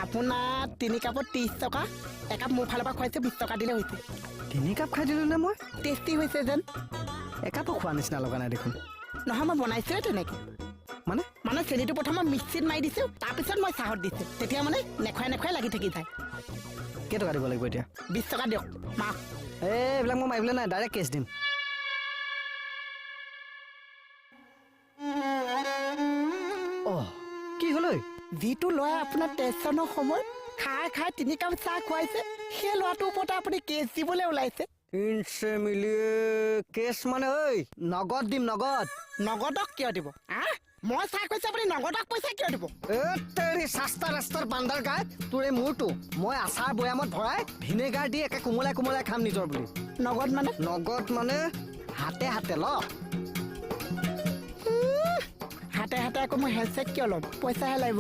আপোনাৰ 3 কাপত 30 টকা একাপ মোৰ ফালৰ পৰা খুৱাইছে 20 টকা দিলে হৈছে 3 কাপ খাই দিলো নে মই টেষ্টি হৈছে যেন একাপো খোৱা নিচিনা লগা নাই দেখোন নহয় মই বনাইছোৱে তেনেকে মানে চেনিটো প্ৰথম মই মিক্সিত মাৰি দিছো তাৰপিছত মই চাহত দিছো তেতিয়া মানে নেখুৱাই লাগি থাকি যায় কেই টকা দিব লাগিব এতিয়া 20 টকা দিয়ক মা এইবিলাক মই মাৰিবলৈ নাই ডাইৰেক্ট কেছ দিম কি হ'ল ঐ যিটো ল'ৰাই আপোনাৰ টেনশ্যনৰ সময়ত খাই 3 কাপ চাহ খুৱাইছে সেই ল'ৰাটোৰ ওপৰত আপুনি কেছ দিবলৈ ওলাইছে ইনছে মিলিয়ে কেছ মানে ঐ নগদ দিম নগদক কিয় দিব মই চাহ কৈছে আপুনি নগদক পইচা কিয় দিব তেৰি সাস্তা ৰাস্তাৰ বান্দাৰ গায় তোৰ এই মূৰটো মই আচাৰ বৈয়ামত ভৰাই ভিনেগাৰ দি একে কোমলাই খাম নিজৰ বুলি নগদ মানে হাতে ল হাতে আকৌ মই হেণ্ডছেক কিয় ল'ম পইচাহে লাগিব